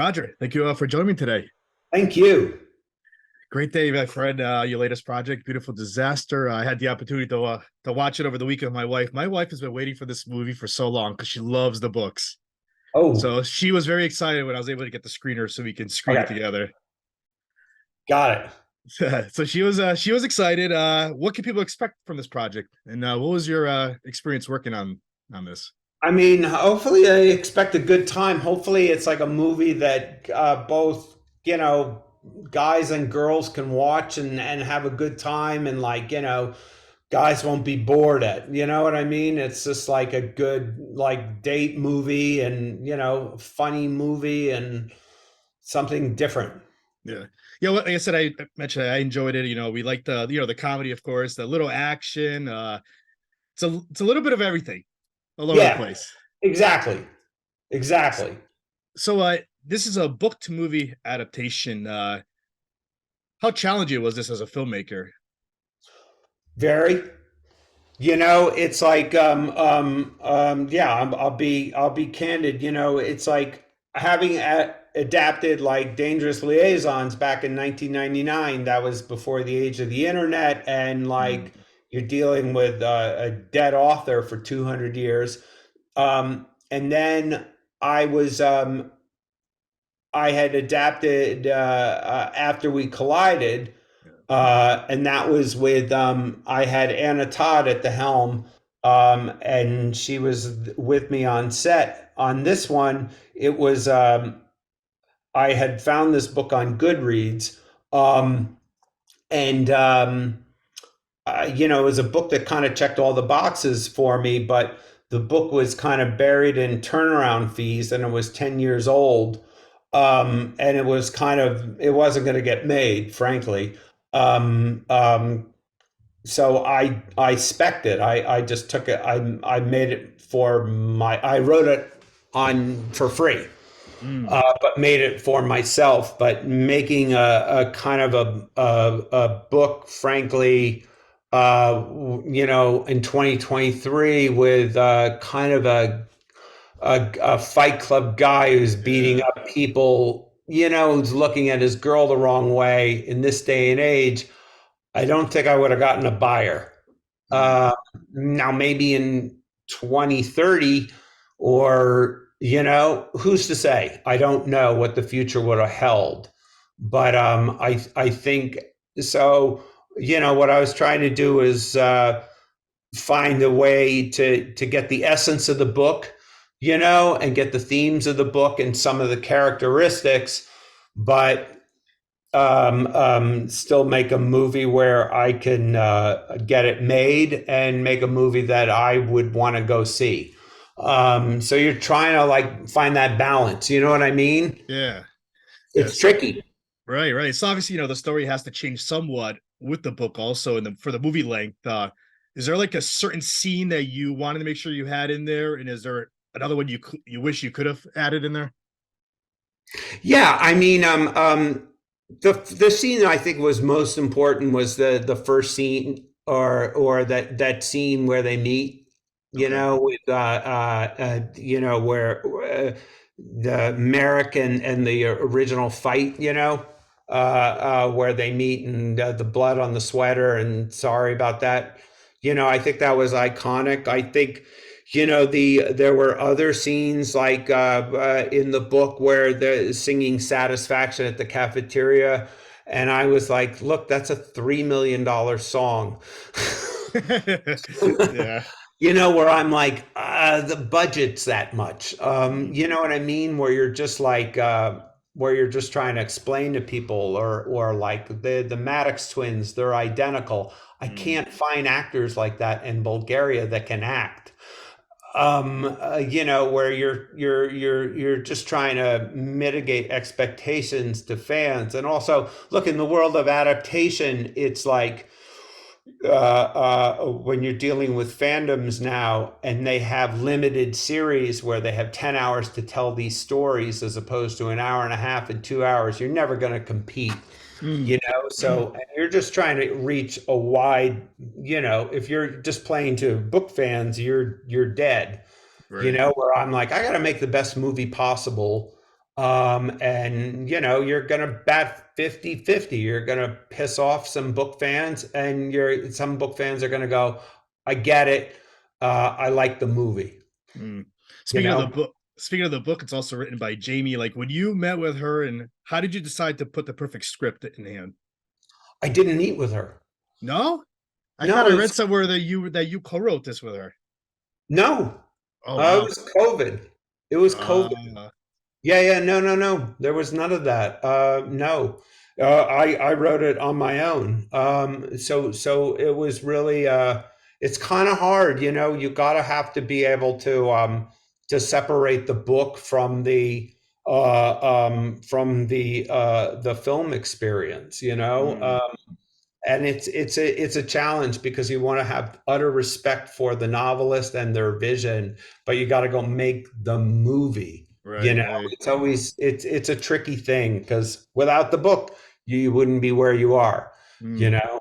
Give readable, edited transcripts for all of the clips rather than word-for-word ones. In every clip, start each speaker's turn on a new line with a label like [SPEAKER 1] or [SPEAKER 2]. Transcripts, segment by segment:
[SPEAKER 1] Roger, thank you for joining me today.
[SPEAKER 2] Thank you.
[SPEAKER 1] Great day, my friend. Your latest project, Beautiful Disaster. I had the opportunity to watch it over the weekend with my wife. My wife has been waiting for this movie for so long because she loves the books.
[SPEAKER 2] Oh,
[SPEAKER 1] So she was very excited when I was able to get the screener so we can screen it
[SPEAKER 2] okay.
[SPEAKER 1] together.
[SPEAKER 2] Got it.
[SPEAKER 1] So she was excited. What can people expect from this project? And what was your experience working on this?
[SPEAKER 2] I mean, hopefully, I expect a good time. Hopefully, it's like a movie that both, you know, guys and girls can watch and have a good time, and guys won't be bored at. You know what I mean? It's just like a good date movie, and funny movie and something different.
[SPEAKER 1] Yeah. Yeah, well, like I said, I mentioned I enjoyed it. We liked the comedy, of course, the little action. It's a little bit of everything all over the
[SPEAKER 2] Yeah,
[SPEAKER 1] place.
[SPEAKER 2] exactly, exactly.
[SPEAKER 1] So this is a book to movie adaptation. How challenging was this as a filmmaker?
[SPEAKER 2] Very. It's like yeah, I'll be candid. It's like having adapted like Dangerous Liaisons back in 1999. That was before the age of the internet, and like
[SPEAKER 1] Mm.
[SPEAKER 2] you're dealing with a dead author for 200 years. And then I was I had adapted After We Collided, and that was with I had Anna Todd at the helm, and she was with me on set. On this one, it was I had found this book on Goodreads, um, and it was a book that kind of checked all the boxes for me, but the book was kind of buried in turnaround fees, and it was 10 years old. And it wasn't going to get made, frankly. Um, um, so I spec'd it. I just took it. I made it I wrote it on for free,
[SPEAKER 1] Mm.
[SPEAKER 2] but made it for myself. But making a kind of a book, frankly, in 2023 with kind of a Fight Club guy who's beating
[SPEAKER 1] Yeah.
[SPEAKER 2] up people, who's looking at his girl the wrong way in this day and age. I don't think I would have gotten a buyer.
[SPEAKER 1] Mm.
[SPEAKER 2] Uh, Now, maybe in 2030, or, who's to say? I don't know what the future would have held. But I think so. What I was trying to do is find a way to get the essence of the book, and get the themes of the book and some of the characteristics, but still make a movie where I can get it made and make a movie that I would want to go see. So you're trying to like find that balance. You know what I mean?
[SPEAKER 1] Yeah. Yeah.
[SPEAKER 2] It's tricky.
[SPEAKER 1] Right, right. So obviously, the story has to change somewhat with the book also, and for the movie length. Is there like a certain scene that you wanted to make sure you had in there, and is there another one you wish you could have added in there?
[SPEAKER 2] Yeah, I mean, the scene that I think was most important was the first scene, or that scene where they meet,
[SPEAKER 1] Okay.
[SPEAKER 2] with where the Merrick and the original fight, where they meet, and the blood on the sweater, and sorry about that. I think that was iconic. I think there were other scenes like in the book where the singing Satisfaction at the cafeteria, and I was like, look, that's a $3 million song.
[SPEAKER 1] Yeah.
[SPEAKER 2] Where I'm like, the budget's that much.
[SPEAKER 1] Mm.
[SPEAKER 2] You know what I mean? Where you're just like, where you're just trying to explain to people, or like the Maddox twins, they're identical. I
[SPEAKER 1] Mm.
[SPEAKER 2] can't find actors like that in Bulgaria that can act. Where you're just trying to mitigate expectations to fans, and also look, in the world of adaptation, it's like when you're dealing with fandoms now, and they have limited series where they have 10 hours to tell these stories as opposed to an hour and a half and 2 hours, you're never going to compete.
[SPEAKER 1] Mm.
[SPEAKER 2] So and you're just trying to reach a wide, if you're just playing to book fans, you're dead.
[SPEAKER 1] Right.
[SPEAKER 2] Where I'm like, I got to make the best movie possible, And you're going to bat 50-50. You're going to piss off some book fans, and some book fans are going to go, I get it. I like the movie,
[SPEAKER 1] Mm.
[SPEAKER 2] you
[SPEAKER 1] Speaking of the
[SPEAKER 2] know.
[SPEAKER 1] book, speaking of the book, it's also written by Jamie. Like when you met with her, and how did you decide to put the perfect script in hand?
[SPEAKER 2] I didn't meet with her.
[SPEAKER 1] No, I thought
[SPEAKER 2] No,
[SPEAKER 1] I read somewhere that you co-wrote this with her.
[SPEAKER 2] no.
[SPEAKER 1] Oh
[SPEAKER 2] It
[SPEAKER 1] wow.
[SPEAKER 2] was COVID. It was COVID.
[SPEAKER 1] Uh,
[SPEAKER 2] Yeah, yeah, no, no, no. There was none of that. No, I wrote it on my own. So it was really it's kind of hard, You gotta have to be able to separate the book from the film experience,
[SPEAKER 1] mm,
[SPEAKER 2] and it's a challenge because you want to have utter respect for the novelist and their vision, but you got to go make the movie.
[SPEAKER 1] right, right.
[SPEAKER 2] It's a tricky thing because without the book you wouldn't be where you are you
[SPEAKER 1] Mm.
[SPEAKER 2] know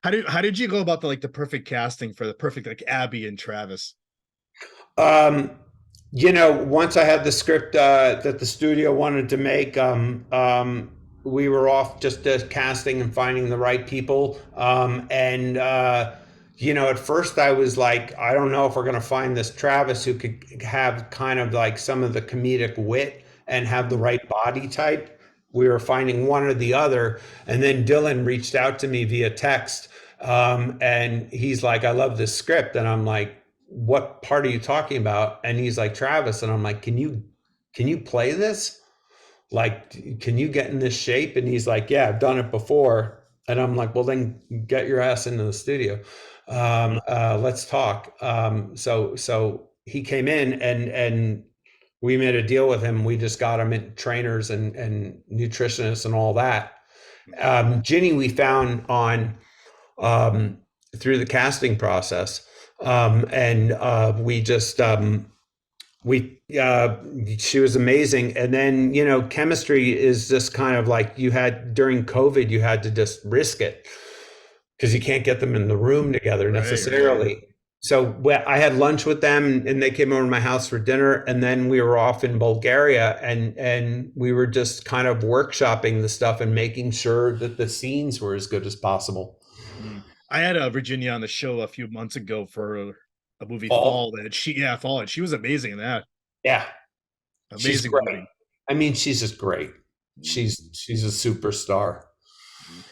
[SPEAKER 1] How did you go about the perfect casting for the perfect like Abby and Travis?
[SPEAKER 2] um once I had the script that the studio wanted to make, we were off just casting and finding the right people. And at first I was like, I don't know if we're going to find this Travis who could have kind of like some of the comedic wit and have the
[SPEAKER 1] Mm.
[SPEAKER 2] right body type. We were finding one or the other. And then Dylan reached out to me via text. And he's like, I love this script. And I'm like, what part are you talking about? And he's like, Travis. And I'm like, can you play this? Like, can you get in this shape? And he's like, yeah, I've done it before. And I'm like, well, then get your ass into the studio. Let's talk. So he came in, and we made a deal with him. We just got him in trainers and nutritionists and all that. Ginny, we found on um, through the casting process. And we just we she was amazing. And then chemistry is just kind of like you had during COVID. You had to just risk it because you can't get them in the room together
[SPEAKER 1] Right, right.
[SPEAKER 2] necessarily. So I had lunch with them, and they came over to my house for dinner, and then we were off in Bulgaria, and we were just kind of workshopping the stuff and making sure that the scenes were as good as possible.
[SPEAKER 1] Mm. I had Virginia on the show a few months ago for a movie
[SPEAKER 2] Fall.
[SPEAKER 1] Fall that Fall, and she was amazing in that.
[SPEAKER 2] Yeah, she's
[SPEAKER 1] Amazing
[SPEAKER 2] great.
[SPEAKER 1] movie.
[SPEAKER 2] I mean, she's just great.
[SPEAKER 1] Mm.
[SPEAKER 2] She's a superstar.
[SPEAKER 1] Mm.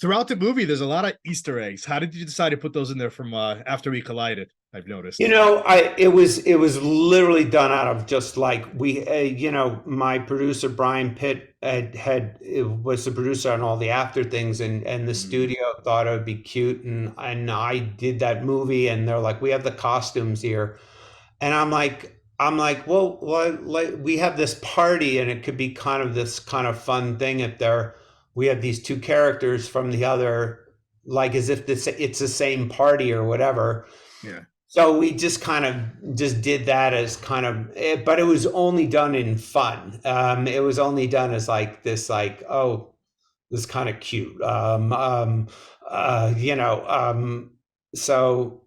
[SPEAKER 1] Throughout the movie, there's a lot of Easter eggs. How did you decide to put those in there from After We Collided? I've noticed.
[SPEAKER 2] It was literally done out of just like my producer Brian Pitt was the producer on all the after things, and the
[SPEAKER 1] Mm.
[SPEAKER 2] studio thought it would be cute, and I did that movie, and they're like, we have the costumes here. And I'm like, well, like we have this party, and it could be kind of this kind of fun thing if we have these two characters from the other, like as if it's the same party or whatever.
[SPEAKER 1] Yeah.
[SPEAKER 2] So we just kind of just did that as kind of, but it was only done in fun. It was only done as like this, like, oh, this kind of cute. Uh, you know, um, so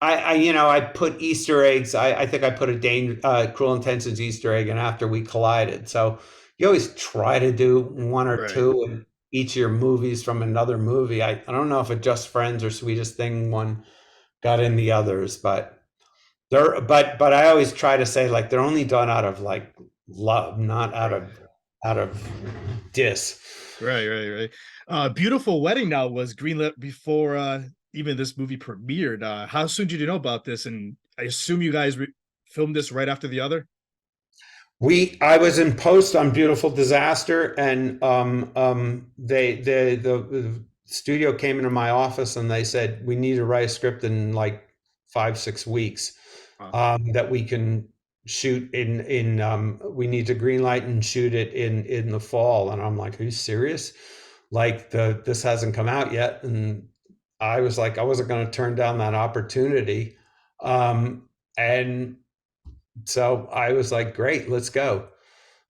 [SPEAKER 2] I put Easter eggs. I think I put a Cruel Intentions Easter egg, and After We Collided. So you always try to do one or
[SPEAKER 1] Right.
[SPEAKER 2] two in each of your movies from another movie. I don't know if it Just Friends or Sweetest Thing one got in the others, but but I always try to say like they're only done out of like love, not out
[SPEAKER 1] Right.
[SPEAKER 2] of diss.
[SPEAKER 1] Right. Right. Right. Beautiful Wedding now was greenlit before even this movie premiered. How soon did you know about this? And I assume you guys filmed this right after the other.
[SPEAKER 2] I was in post on Beautiful Disaster, and the studio came into my office and they said we need to write a script in like 5-6 weeks,
[SPEAKER 1] Wow.
[SPEAKER 2] that we can shoot we need to greenlight and shoot it in the fall. And I'm like, are you serious? Like this hasn't come out yet. And I was like, I wasn't going to turn down that opportunity. And so I was like, great, let's go.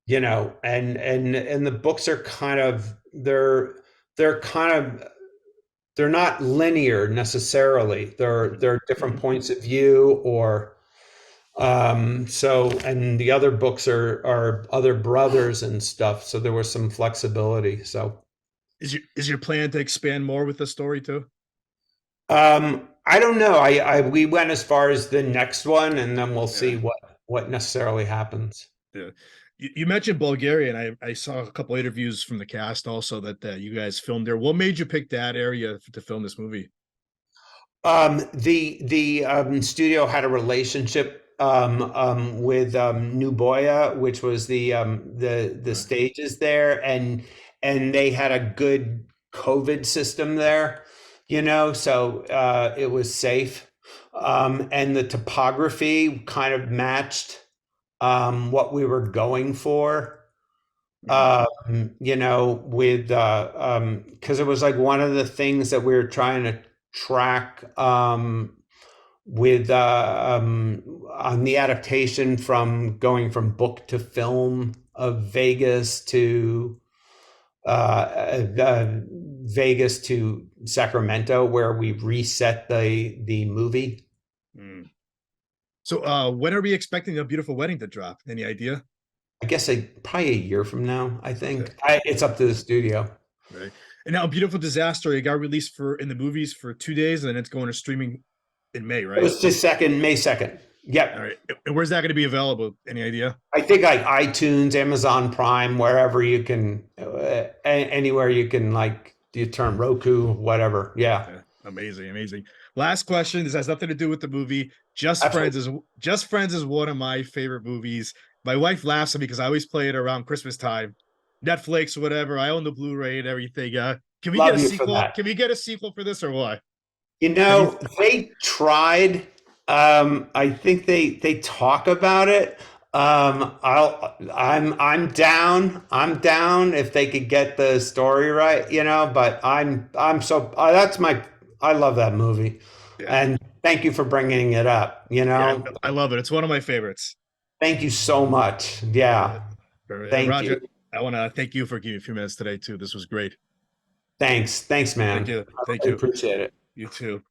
[SPEAKER 2] And the books are kind of they're kind of they're not linear necessarily. They're different points of view, or So, and the other books are other brothers and stuff. So there was some flexibility. So,
[SPEAKER 1] Is your plan to expand more with the story too?
[SPEAKER 2] I don't know. We went as far as the next one, and then we'll see
[SPEAKER 1] Yeah.
[SPEAKER 2] what necessarily happens.
[SPEAKER 1] Yeah. You mentioned Bulgaria, and I saw a couple interviews from the cast also that you guys filmed there. What made you pick that area to film this movie?
[SPEAKER 2] The studio had a relationship with Nuboya, which was the
[SPEAKER 1] Uh,
[SPEAKER 2] stages there, and they had a good COVID system there, so it was safe, and the topography kind of matched what we were going for.
[SPEAKER 1] mhm,
[SPEAKER 2] With because it was like one of the things that we were trying to track with on the adaptation from going from book to film of Vegas to Sacramento, where we reset the movie.
[SPEAKER 1] mm. So, when are we expecting A Beautiful Wedding to drop? Any idea?
[SPEAKER 2] I guess probably a year from now. I
[SPEAKER 1] Okay,
[SPEAKER 2] think it's up to the studio.
[SPEAKER 1] right. And now, Beautiful Disaster, it got released for in the movies for 2 days, and then it's going to streaming in May,
[SPEAKER 2] It
[SPEAKER 1] right?
[SPEAKER 2] was just May 2nd.
[SPEAKER 1] All
[SPEAKER 2] Yep.
[SPEAKER 1] right. And where's that going to be available? Any idea?
[SPEAKER 2] I think like iTunes, Amazon Prime, wherever you can, anywhere you can, like, you turn Roku, whatever. Yeah,
[SPEAKER 1] Yeah, amazing, amazing. Last question. This has nothing to do with the movie.
[SPEAKER 2] absolutely.
[SPEAKER 1] Just Friends is one of my favorite movies. My wife laughs at me because I always play it around Christmas time, Netflix, whatever. I own the Blu-ray and everything. Can we get a
[SPEAKER 2] Love you for
[SPEAKER 1] sequel?
[SPEAKER 2] that.
[SPEAKER 1] Can we get a sequel for this or what?
[SPEAKER 2] You
[SPEAKER 1] Have you?
[SPEAKER 2] know, they tried. I think they talk about it. I'm down. I'm down if they could get the story right, but I'm so that's my I love that movie.
[SPEAKER 1] Yeah,
[SPEAKER 2] And thank you for bringing it up.
[SPEAKER 1] yeah. I love it. It's one of my favorites.
[SPEAKER 2] Thank you so much. Yeah.
[SPEAKER 1] Uh, and
[SPEAKER 2] Thank
[SPEAKER 1] Roger,
[SPEAKER 2] you.
[SPEAKER 1] I want to thank you for giving me a few minutes today too. This was great.
[SPEAKER 2] Thanks. Thanks,
[SPEAKER 1] Thank
[SPEAKER 2] man.
[SPEAKER 1] you. Thank
[SPEAKER 2] I
[SPEAKER 1] you.
[SPEAKER 2] appreciate it.
[SPEAKER 1] You too.